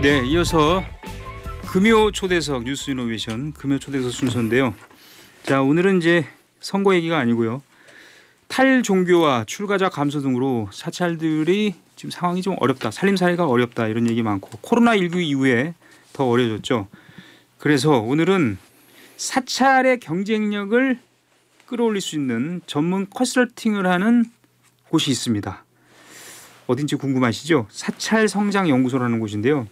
네, 이어서 금요 초대석 뉴스 이노베이션 금요 초대석 순서인데요. 자, 오늘은 이제 선거 얘기가 아니고요. 탈종교와 출가자 감소 등으로 사찰들이 지금 상황이 좀 어렵다. 살림살이가 어렵다. 이런 얘기 많고 코로나19 이후에 더 어려졌죠. 그래서 오늘은 사찰의 경쟁력을 끌어올릴 수 있는 전문 컨설팅을 하는 곳이 있습니다. 어딘지 궁금하시죠? 사찰성장연구소라는 곳인데요.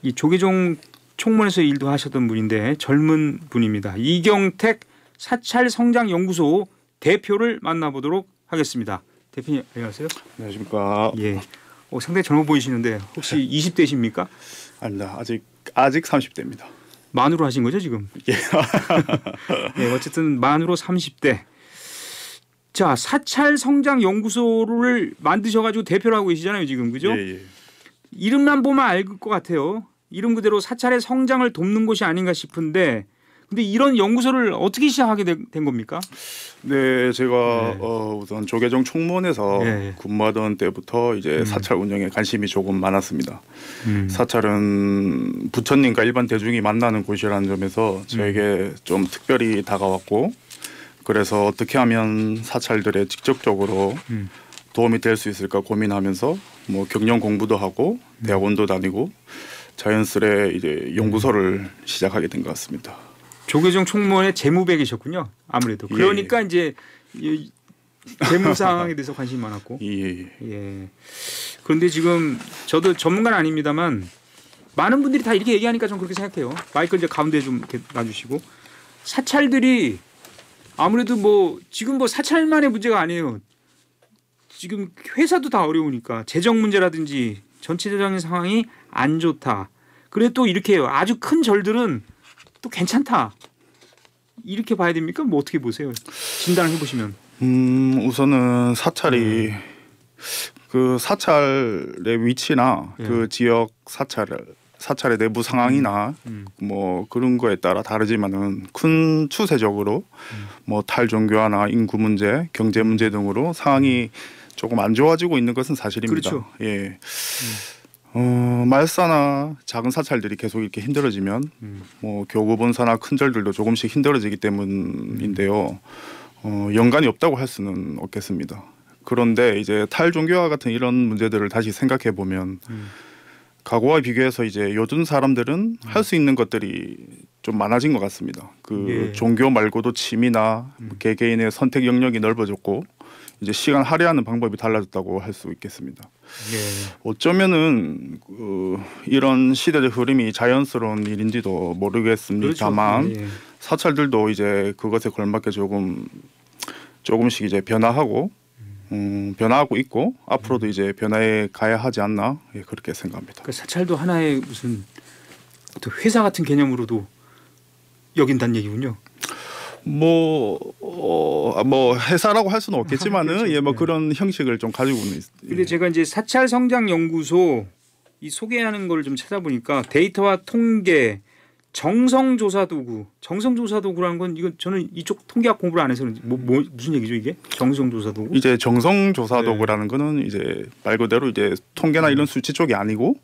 이 조계종 총무에서 일도 하셨던 분인데 젊은 분입니다. 이경택 사찰성장연구소 대표를 만나보도록 하겠습니다. 대표님 안녕하세요. 안녕하십니까. 예. 상당히 젊어 보이시는데 혹시 20대십니까? 아닙니다. 아직 30대입니다. 만으로 하신 거죠 지금? 예. 네, 어쨌든 만으로 30대. 자, 사찰성장연구소를 만드셔가지고 대표를 하고 계시잖아요 지금, 그죠? 예. 이름만 보면 알 것 같아요. 이름 그대로 사찰의 성장을 돕는 곳이 아닌가 싶은데, 근데 이런 연구소를 어떻게 시작하게 된 겁니까? 네, 제가 우선 조계종 총무원에서 근무하던 때부터 이제 사찰 운영에 관심이 조금 많았습니다. 사찰은 부처님과 일반 대중이 만나는 곳이라는 점에서 저에게 좀 특별히 다가왔고, 그래서 어떻게 하면 사찰들에 직접적으로 도움이 될 수 있을까 고민하면서 뭐 경영 공부도 하고 대학원도 다니고 자연스레 이제 연구소를 시작하게 된 것 같습니다. 조계종 총무원의 재무bek이셨군요. 아무래도 그러니까 이제 재무 상황에 대해서 관심이 많았고. 예. 그런데 지금 저도 전문가는 아닙니다만 많은 분들이 다 이렇게 얘기하니까 좀 그렇게 생각해요. 마이크 이제 가운데 좀 이렇게 놔주시고 사찰들이 아무래도 뭐 지금 뭐 사찰만의 문제가 아니에요. 지금 회사도 다 어려우니까 재정 문제라든지 전체적인 상황이 안 좋다. 그래 또 이렇게 해요. 아주 큰 절들은 또 괜찮다. 이렇게 봐야 됩니까? 뭐 어떻게 보세요? 진단을 해보시면. 우선은 사찰이 그 사찰의 위치나 그 지역 사찰의 내부 상황이나 뭐 그런 거에 따라 다르지만은 큰 추세적으로 뭐 탈종교화나 인구 문제, 경제 문제 등으로 상황이 조금 안 좋아지고 있는 것은 사실입니다. 그렇죠. 예. 말사나 작은 사찰들이 계속 이렇게 힘들어지면 뭐 교구 본사나 큰 절들도 조금씩 힘들어지기 때문인데요. 연관이 없다고 할 수는 없겠습니다. 그런데 이제 탈종교화 같은 이런 문제들을 다시 생각해 보면 과거와 비교해서 이제 요즘 사람들은 할 수 있는 것들이 좀 많아진 것 같습니다. 종교 말고도 취미나 개개인의 선택 영역이 넓어졌고 이제 시간 할애하는 방법이 달라졌다고 할 수 있겠습니다. 어쩌면은 이런 시대적 흐름이 자연스러운 일인지도 모르겠습니다만 그렇죠. 사찰들도 이제 그것에 걸맞게 조금씩 이제 변화하고 있고 앞으로도 이제 변화해 가야 하지 않나 그렇게 생각합니다. 그러니까 사찰도 하나의 무슨 어떤 회사 같은 개념으로도 여긴다는 얘기군요. 뭐 회사라고 할 수는 없겠지만은 그렇죠. 뭐 그런 형식을 좀 가지고는 있습니다. 근데 제가 이제 사찰 성장 연구소 이 소개하는 걸 좀 찾아보니까 데이터와 통계, 정성조사 도구라는 건 이건 저는 이쪽 통계학 공부를 안 해서 무슨 얘기죠 이게? 정성조사 도구? 이제 정성조사 도구라는 거는 이제 말 그대로 이제 통계나 이런 수치 쪽이 아니고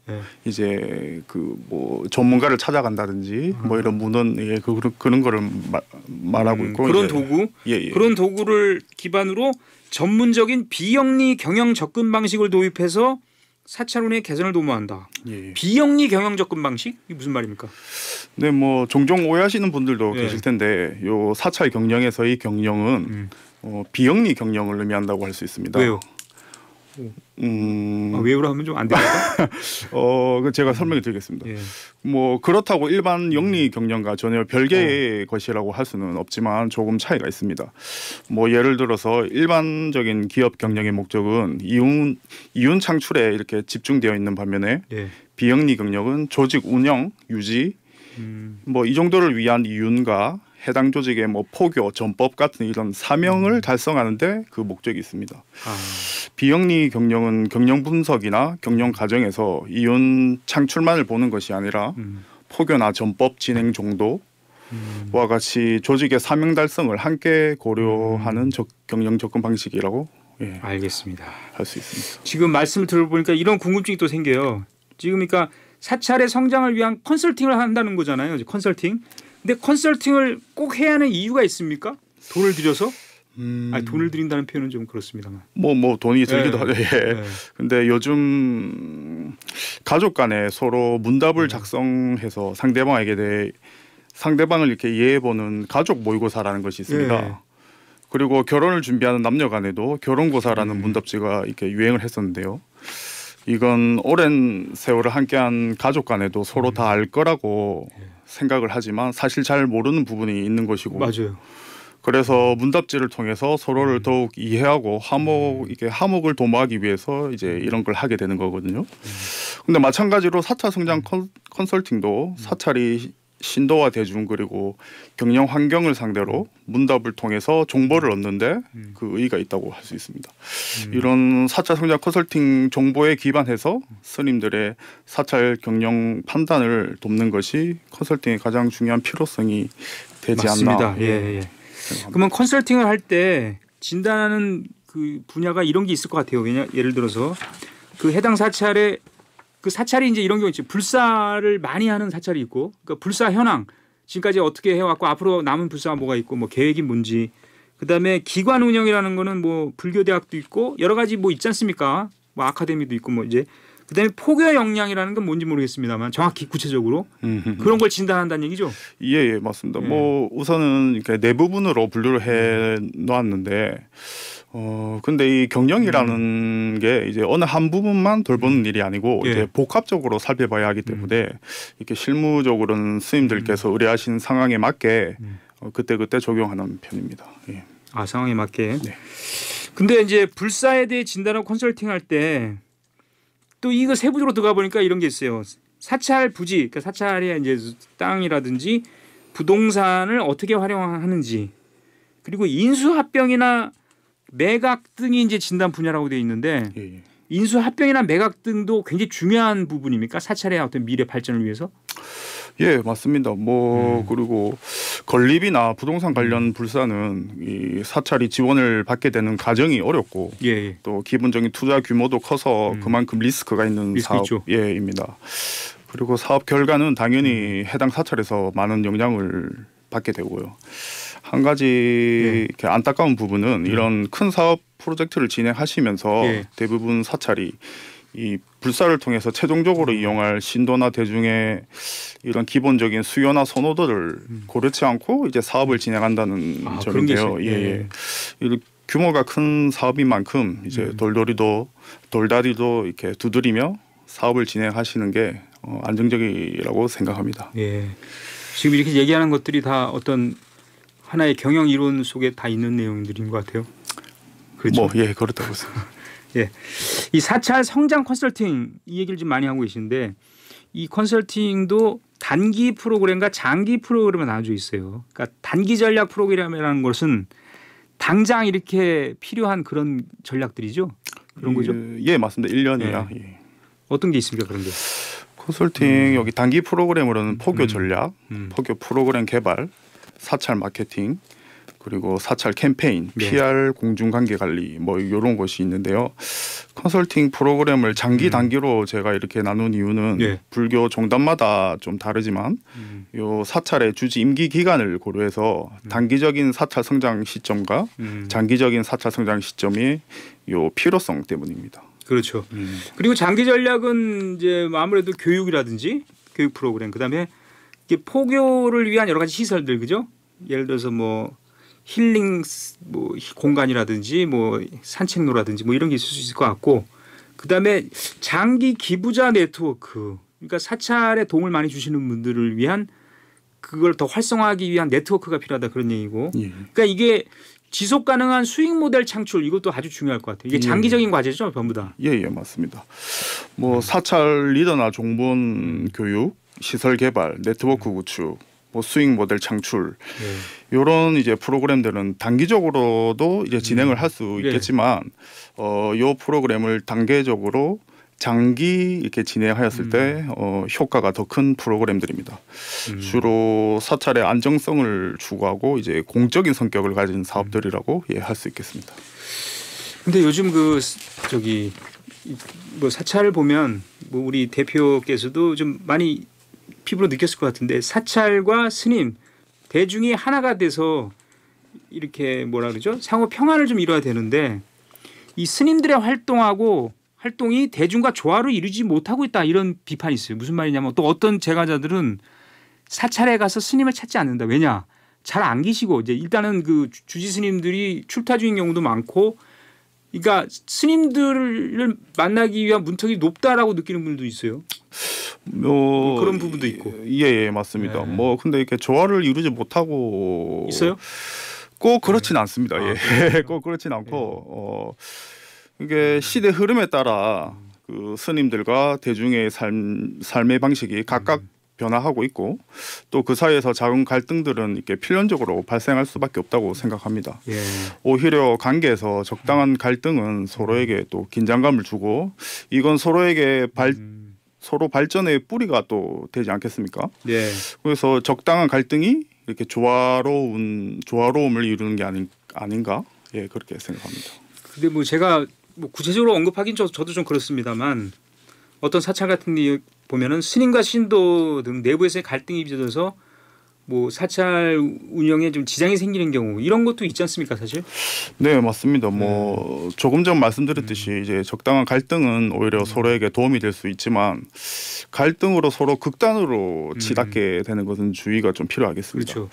이제 그 뭐 전문가를 찾아간다든지 뭐 이런 문헌 그런 거를 말하고 있고 그런 도구 그런 도구를 기반으로 전문적인 비영리 경영 접근 방식을 도입해서 사찰운의 개선을 도모한다. 비영리 경영 접근 방식? 이게 무슨 말입니까? 네, 뭐 종종 오해하시는 분들도 계실 텐데 요 사찰 경영에서의 경영은 비영리 경영을 의미한다고 할 수 있습니다. 왜요? 왜요라 하면 좀 안 됩니까? 제가 설명을 드리겠습니다. 뭐 그렇다고 일반 영리 경영과 전혀 별개의 것이라고 할 수는 없지만 조금 차이가 있습니다. 뭐 예를 들어서 일반적인 기업 경영의 목적은 이윤 창출에 이렇게 집중되어 있는 반면에 비영리 경영은 조직 운영, 유지 뭐 이 정도를 위한 이윤과 해당 조직의 뭐 포교, 전법 같은 이런 사명을 달성하는데 그 목적이 있습니다. 비영리 경영은 경영 분석이나 경영 과정에서 이윤 창출만을 보는 것이 아니라 포교나 전법 진행 정도와 같이 조직의 사명 달성을 함께 고려하는 경영 접근 방식이라고 알겠습니다. 할 수 있습니다. 지금 말씀을 들어보니까 이런 궁금증이 또 생겨요. 지금 그러니까 사찰의 성장을 위한 컨설팅을 한다는 거잖아요. 컨설팅. 근데 컨설팅을 꼭 해야 하는 이유가 있습니까? 돈을 들여서? 아니, 돈을 들인다는 표현은 좀 그렇습니다만. 뭐 돈이 들기도 네. 하죠. 예. 네. 근데 요즘 가족 간에 서로 문답을 작성해서 상대방을 이렇게 이해해보는 가족 모의고사라는 것이 있습니다. 네. 그리고 결혼을 준비하는 남녀 간에도 결혼고사라는 문답지가 이렇게 유행을 했었는데요. 이건 오랜 세월을 함께한 가족 간에도 서로 다 알 거라고 생각을 하지만 사실 잘 모르는 부분이 있는 것이고, 맞아요. 그래서 문답지를 통해서 서로를 더욱 이해하고 화목을 도모하기 위해서 이제 이런 걸 하게 되는 거거든요. 근데 마찬가지로 사찰 성장 컨설팅도 사찰이 신도와 대중 그리고 경영 환경을 상대로 문답을 통해서 정보를 얻는데 그 의의가 있다고 할 수 있습니다. 이런 사찰 성장 컨설팅 정보에 기반해서 스님들의 사찰 경영 판단을 돕는 것이 컨설팅의 가장 중요한 필요성이 되지 맞습니다. 않나. 예. 그러면 컨설팅을 할 때 진단하는 그 분야가 이런 게 있을 것 같아요. 예를 들어서 그 해당 사찰의 그 사찰이 이제 이런 경우 있죠. 불사를 많이 하는 사찰이 있고, 그러니까 불사 현황 지금까지 어떻게 해왔고 앞으로 남은 불사가 뭐가 있고 뭐 계획이 뭔지, 그다음에 기관 운영이라는 거는 뭐 불교 대학도 있고 여러 가지 뭐 있지 않습니까? 뭐 아카데미도 있고 뭐 이제 그다음에 포교 역량이라는 건 뭔지 모르겠습니다만 정확히 구체적으로 그런 걸 진단한다는 얘기죠. 예, 맞습니다. 뭐 우선은 이렇게 네 부분으로 분류를 해 놓았는데. 근데 이 경영이라는 게 이제 어느 한 부분만 돌보는 일이 아니고 이제 복합적으로 살펴봐야 하기 때문에 이렇게 실무적으로는 스님들께서 의뢰하신 상황에 맞게 그때 적용하는 편입니다. 예. 아, 상황에 맞게. 네. 근데 이제 불사에 대해 진단하고 컨설팅할 때 또 이거 세부적으로 들어가 보니까 이런 게 있어요. 사찰 부지, 그러니까 사찰의 이제 땅이라든지 부동산을 어떻게 활용하는지, 그리고 인수합병이나 매각 등이 이제 진단 분야라고 되어 있는데 예. 인수합병이나 매각 등도 굉장히 중요한 부분입니까? 사찰의 어떤 미래 발전을 위해서? 예, 맞습니다. 그리고 건립이나 부동산 관련 불사는 이 사찰이 지원을 받게 되는 과정이 어렵고 또 기본적인 투자 규모도 커서 그만큼 리스크가 있는 사업입니다. 그리고 사업 결과는 당연히 해당 사찰에서 많은 영향을 받게 되고요. 한 가지 이렇게 안타까운 부분은 이런 큰 사업 프로젝트를 진행하시면서 대부분 사찰이 이 불사를 통해서 최종적으로 이용할 신도나 대중의 이런 기본적인 수요나 선호도를 고려치 않고 이제 사업을 진행한다는 점인데요. 규모가 큰 사업인 만큼 이제 돌다리도 이렇게 두드리며 사업을 진행하시는 게 안정적이라고 생각합니다. 예. 지금 이렇게 얘기하는 것들이 다 어떤 하나의 경영 이론 속에 다 있는 내용들인 것 같아요. 그렇죠. 그렇다고 보습니다. 예, 이 사찰 성장 컨설팅 이 얘기를 좀 많이 하고 계신데 이 컨설팅도 단기 프로그램과 장기 프로그램에 나눠져 있어요. 그러니까 단기 전략 프로그램이라는 것은 당장 이렇게 필요한 그런 전략들이죠. 그런 거죠? 예, 맞습니다. 1년이야. 어떤 게 있습니까, 그런 게? 컨설팅 여기 단기 프로그램으로는 포교 전략, 포교 프로그램 개발, 사찰 마케팅, 그리고 사찰 캠페인, PR 공중관계 관리 뭐 이런 것이 있는데요. 컨설팅 프로그램을 장기 단기로 제가 이렇게 나눈 이유는 불교 종단마다 좀 다르지만 요 사찰의 주지 임기 기간을 고려해서 단기적인 사찰 성장 시점과 장기적인 사찰 성장 시점이 요 필요성 때문입니다. 그렇죠. 그리고 장기 전략은 이제 아무래도 교육이라든지 교육 프로그램, 그다음에 이게 포교를 위한 여러 가지 시설들, 그죠? 예를 들어서 뭐 힐링 뭐 공간이라든지 뭐 산책로라든지 뭐 이런 게 있을 수 있을 것 같고, 그다음에 장기 기부자 네트워크, 그러니까 사찰에 도움을 많이 주시는 분들을 위한 그걸 더 활성화하기 위한 네트워크가 필요하다, 그런 얘기고. 그러니까 이게 지속 가능한 수익 모델 창출, 이것도 아주 중요할 것 같아요. 이게 장기적인 과제죠, 전부 다. 예, 맞습니다. 뭐 사찰 리더나 종본 교육, 시설 개발, 네트워크 구축, 뭐 수익 모델 창출 이런 이제 프로그램들은 단기적으로도 이제 진행을 할 수 있겠지만 요 프로그램을 단계적으로 장기 이렇게 진행하였을 때 효과가 더 큰 프로그램들입니다. 주로 사찰의 안정성을 추구하고 이제 공적인 성격을 가진 사업들이라고 할 수 있겠습니다. 근데 요즘 그 뭐 사찰을 보면 뭐 우리 대표께서도 좀 많이 피부로 느꼈을 것 같은데 사찰과 스님 대중이 하나가 돼서 이렇게 뭐라 그러죠? 상호 평안을 좀 이뤄야 되는데 이 스님들의 활동이 대중과 조화를 이루지 못하고 있다 이런 비판이 있어요. 무슨 말이냐면 또 어떤 제가자들은 사찰에 가서 스님을 찾지 않는다. 왜냐? 잘 안 계시고 이제 일단은 그 주지 스님들이 출타 중인 경우도 많고 그러니까 스님들을 만나기 위한 문턱이 높다라고 느끼는 분들도 있어요. 뭐 그런 부분도 있고. 예, 맞습니다. 네. 뭐 근데 이렇게 조화를 이루지 못하고 있어요? 꼭 그렇진 않습니다. 아, 예, 꼭 그렇진 않고 이게 시대 흐름에 따라 그 스님들과 대중의 삶의 방식이 각각 변화하고 있고 또 그 사이에서 작은 갈등들은 이렇게 필연적으로 발생할 수밖에 없다고 생각합니다. 예. 오히려 관계에서 적당한 갈등은 서로에게 또 긴장감을 주고 이건 서로에게 서로 발전의 뿌리가 또 되지 않겠습니까? 네. 그래서 적당한 갈등이 이렇게 조화로움을 이루는 게 아닌가? 예, 그렇게 생각합니다. 근데 뭐 제가 뭐 구체적으로 언급하긴 저도 좀 그렇습니다만 어떤 사찰 같은 데 보면은 스님과 신도 등 내부에서의 갈등이 빚어져서 뭐 사찰 운영에 좀 지장이 생기는 경우 이런 것도 있지 않습니까, 사실? 네, 맞습니다. 뭐 조금 전 말씀드렸듯이 이제 적당한 갈등은 오히려 서로에게 도움이 될 수 있지만 갈등으로 서로 극단으로 치닫게 되는 것은 주의가 좀 필요하겠습니다. 그렇죠.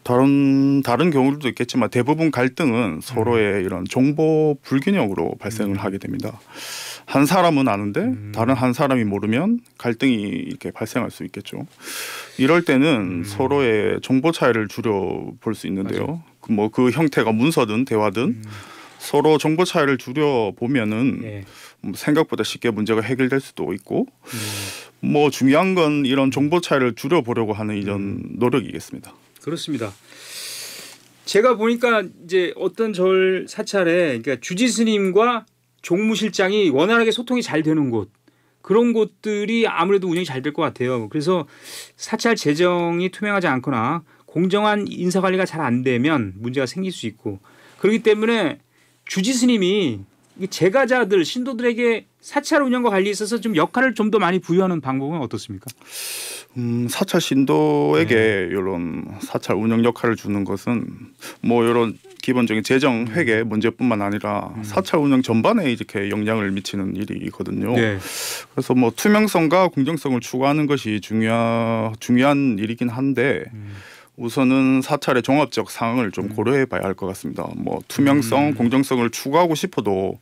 다른 경우들도 있겠지만 대부분 갈등은 서로의 이런 정보 불균형으로 발생을 하게 됩니다. 한 사람은 아는데 다른 한 사람이 모르면 갈등이 이렇게 발생할 수 있겠죠. 이럴 때는 서로의 정보 차이를 줄여 볼 수 있는데요. 뭐 그 형태가 문서든 대화든 서로 정보 차이를 줄여 보면은 예. 생각보다 쉽게 문제가 해결될 수도 있고 뭐 중요한 건 이런 정보 차이를 줄여 보려고 하는 이런 노력이겠습니다. 그렇습니다. 제가 보니까 이제 어떤 절 사찰에 그러니까 주지 스님과 종무실장이 원활하게 소통이 잘 되는 곳 그런 곳들이 아무래도 운영이 잘 될 것 같아요. 그래서 사찰 재정이 투명하지 않거나 공정한 인사관리가 잘 안 되면 문제가 생길 수 있고 그렇기 때문에 주지 스님이 제가자들 신도들에게 사찰 운영과 관리에 있어서 좀 역할을 좀 더 많이 부여하는 방법은 어떻습니까? 사찰 신도에게 이런 사찰 운영 역할을 주는 것은 뭐 이런 기본적인 재정 회계 문제뿐만 아니라 사찰 운영 전반에 이렇게 영향을 미치는 일이거든요. 네. 그래서 뭐 투명성과 공정성을 추구하는 것이 중요한 일이긴 한데 우선은 사찰의 종합적 상황을 좀 고려해봐야 할 것 같습니다. 뭐 투명성, 공정성을 추구하고 싶어도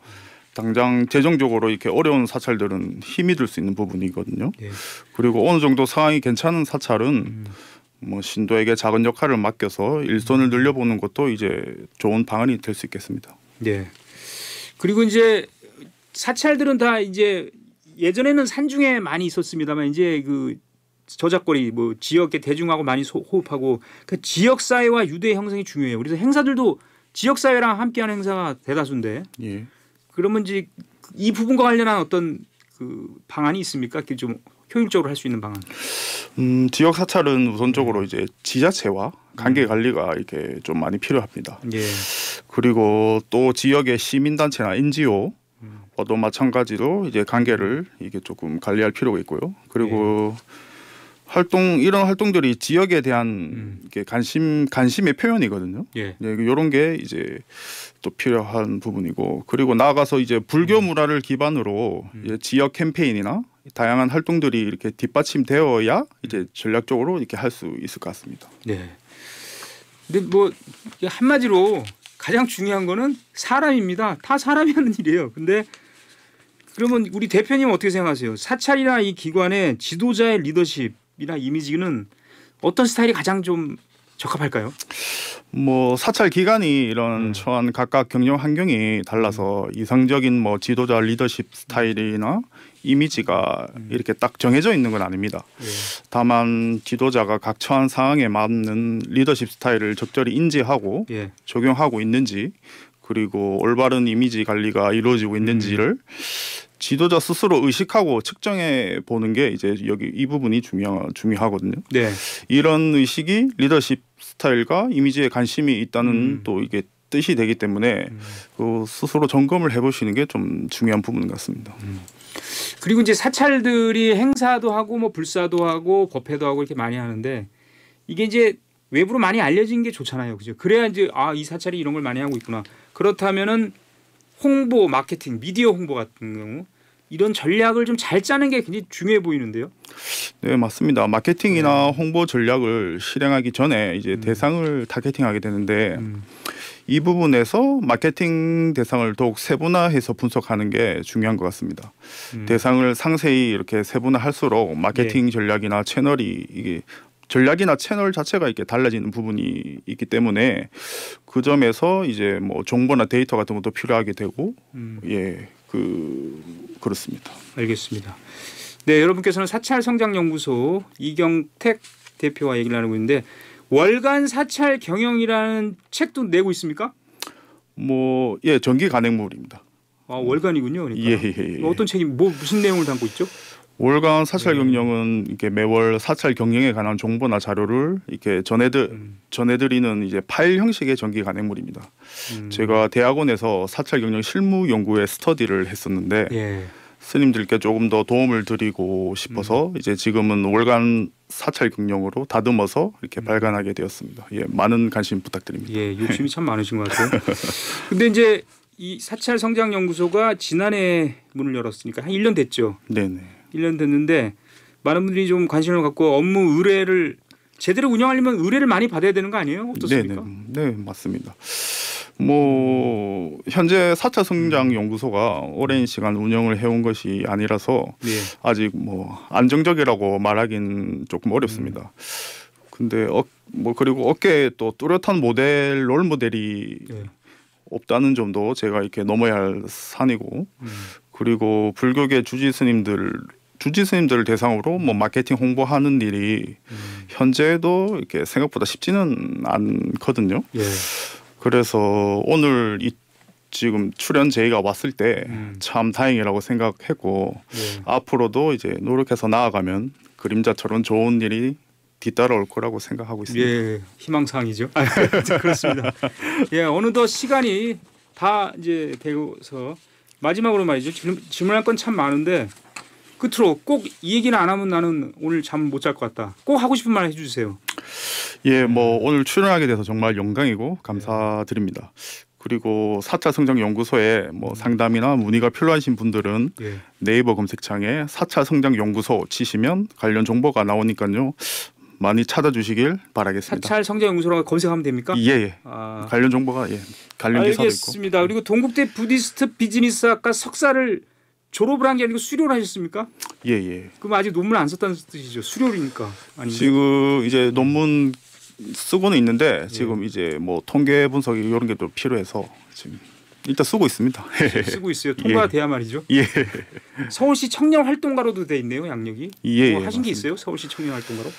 당장 재정적으로 이렇게 어려운 사찰들은 힘이 들 수 있는 부분이거든요. 네. 그리고 어느 정도 상황이 괜찮은 사찰은 뭐 신도에게 작은 역할을 맡겨서 일손을 늘려보는 것도 이제 좋은 방안이 될 수 있겠습니다. 네. 그리고 이제 사찰들은 다 이제 예전에는 산중에 많이 있었습니다만 이제 그 저작거리 뭐 지역의 대중하고 많이 호흡하고 그 지역 사회와 유대 형성이 중요해요. 그래서 행사들도 지역 사회랑 함께하는 행사가 대다수인데. 예. 그러면 이제 이 부분과 관련한 어떤 그 방안이 있습니까? 좀 효율적으로 할 수 있는 방안. 지역 사찰은 우선적으로 이제 지자체와 관계 관리가 이렇게 좀 많이 필요합니다. 예. 그리고 또 지역의 시민단체나 NGO도 마찬가지로 이제 관계를 이게 조금 관리할 필요가 있고요. 그리고 이런 활동들이 지역에 대한 이게 관심의 표현이거든요. 예. 이런 게 이제 또 필요한 부분이고 그리고 나아가서 이제 불교 문화를 기반으로 이제 지역 캠페인이나 다양한 활동들이 이렇게 뒷받침되어야 이제 전략적으로 이렇게 할 수 있을 것 같습니다. 네. 근데 뭐 한마디로 가장 중요한 거는 사람입니다. 다 사람이 하는 일이에요. 근데 그러면 우리 대표님은 어떻게 생각하세요? 사찰이나 이 기관의 지도자의 리더십이나 이미지는 어떤 스타일이 가장 좀 적합할까요? 뭐 사찰 기관이 이런 처한 각각 경영 환경이 달라서 이상적인 뭐 지도자 리더십 스타일이나 이미지가 이렇게 딱 정해져 있는 건 아닙니다. 다만 지도자가 각 처한 상황에 맞는 리더십 스타일을 적절히 인지하고 적용하고 있는지 그리고 올바른 이미지 관리가 이루어지고 있는지를 지도자 스스로 의식하고 측정해 보는 게 이제 여기 이 부분이 중요하거든요. 네. 이런 의식이 리더십 스타일과 이미지에 관심이 있다는 또 이게 뜻이 되기 때문에 그 스스로 점검을 해보시는 게 좀 중요한 부분 같습니다. 그리고 이제 사찰들이 행사도 하고 뭐 불사도 하고 법회도 하고 이렇게 많이 하는데 이게 이제 외부로 많이 알려진 게 좋잖아요. 그죠? 그래야 이제 아, 이 사찰이 이런 걸 많이 하고 있구나. 그렇다면은 홍보, 마케팅, 미디어 홍보 같은 경우 이런 전략을 좀 잘 짜는 게 굉장히 중요해 보이는데요. 네, 맞습니다. 마케팅이나 홍보 전략을 실행하기 전에 이제 대상을 타겟팅하게 되는데 이 부분에서 마케팅 대상을 더욱 세분화해서 분석하는 게 중요한 것 같습니다. 대상을 상세히 이렇게 세분화할수록 마케팅 전략이나 채널이 이게 전략이나 채널 자체가 이렇게 달라지는 부분이 있기 때문에 그 점에서 이제 뭐 정보나 데이터 같은 것도 필요하게 되고 예, 그렇습니다. 알겠습니다. 네, 여러분께서는 사찰 성장 연구소 이경택 대표와 얘기를 나누고 있는데 월간 사찰 경영이라는 책도 내고 있습니까? 뭐 예, 정기 간행물입니다. 아, 월간이군요. 그러니까. 예. 어떤 책이 뭐 무슨 내용을 담고 있죠? 월간 사찰 경영은 이렇게 매월 사찰 경영에 관한 정보나 자료를 이렇게 전해드리는 이제 파일 형식의 정기 간행물입니다. 제가 대학원에서 사찰 경영 실무 연구에 스터디를 했었는데 예. 스님들께 조금 더 도움을 드리고 싶어서 이제 지금은 월간 사찰 경영으로 다듬어서 이렇게 발간하게 되었습니다. 예, 많은 관심 부탁드립니다. 예, 욕심이 참 많으신 것 같아요. 근데 이제 이 사찰 성장 연구소가 지난해 문을 열었으니까 한 1년 됐죠. 네네. 1년 됐는데 많은 분들이 좀 관심을 갖고 업무 의뢰를 제대로 운영하려면 의뢰를 많이 받아야 되는 거 아니에요? 어떻습니까? 네, 맞습니다. 뭐 현재 사찰 성장 연구소가 오랜 시간 운영을 해온 것이 아니라서 네. 아직 뭐 안정적이라고 말하기는 조금 어렵습니다. 근데 뭐 그리고 업계에 또 뚜렷한 롤 모델이 네. 없다는 점도 제가 이렇게 넘어야 할 산이고 그리고 불교계 주지 스님들을 대상으로 뭐 마케팅 홍보하는 일이 현재도 이렇게 생각보다 쉽지는 않거든요. 예. 그래서 오늘 지금 출연 제의가 왔을 때 참 다행이라고 생각했고 예. 앞으로도 이제 노력해서 나아가면 그림자처럼 좋은 일이 뒤따라올 거라고 생각하고 있습니다. 예, 희망사항이죠. 그렇습니다. 예, 어느덧 시간이 다 이제 되어서 마지막으로 말이죠. 질문할 건 참 많은데 끝으로 꼭 이 얘기는 안 하면 나는 오늘 잠 못 잘 것 같다. 꼭 하고 싶은 말 해주세요. 예, 뭐 오늘 출연하게 돼서 정말 영광이고 감사드립니다. 그리고 사찰 성장 연구소에 뭐 상담이나 문의가 필요하신 분들은 예. 네이버 검색창에 사찰 성장 연구소 치시면 관련 정보가 나오니까요. 많이 찾아주시길 바라겠습니다. 사찰 성장 연구소라고 검색하면 됩니까? 예. 아, 관련 정보가 관련 기사도 있고. 알겠습니다. 그리고 동국대 부디스트 비즈니스학과 석사를 졸업을 한 게 아니고 수료를 하셨습니까? 예. 그럼 아직 논문 안 썼다는 뜻이죠. 수료니까. 아닌가요? 지금 이제 논문 쓰고는 있는데 지금 이제 뭐 통계 분석이 이런 게 또 필요해서 지금 일단 쓰고 있습니다. 쓰고 있어요. 통과돼야 말이죠. 예. 서울시 청년 활동가로도 돼 있네요. 양력이. 예. 뭐 하신 게 맞습니다. 있어요? 서울시 청년 활동가로?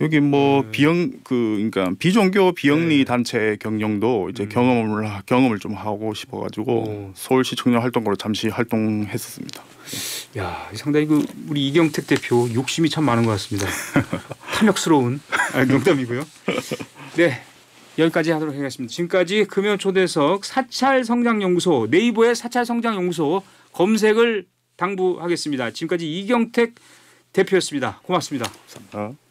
여기 뭐 그러니까 비종교 비영리 단체 경영도 이제 경험을 좀 하고 싶어가지고 서울시 청년 활동가로 잠시 활동했었습니다. 야, 상당히 우리 이경택 대표 욕심이 참 많은 것 같습니다. 탐욕스러운 농담이고요. 네, 여기까지 하도록 하겠습니다. 지금까지 금요초대석 사찰성장연구소 네이버의 사찰성장연구소 검색을 당부하겠습니다. 지금까지 이경택 대표였습니다. 고맙습니다. 감사합니다.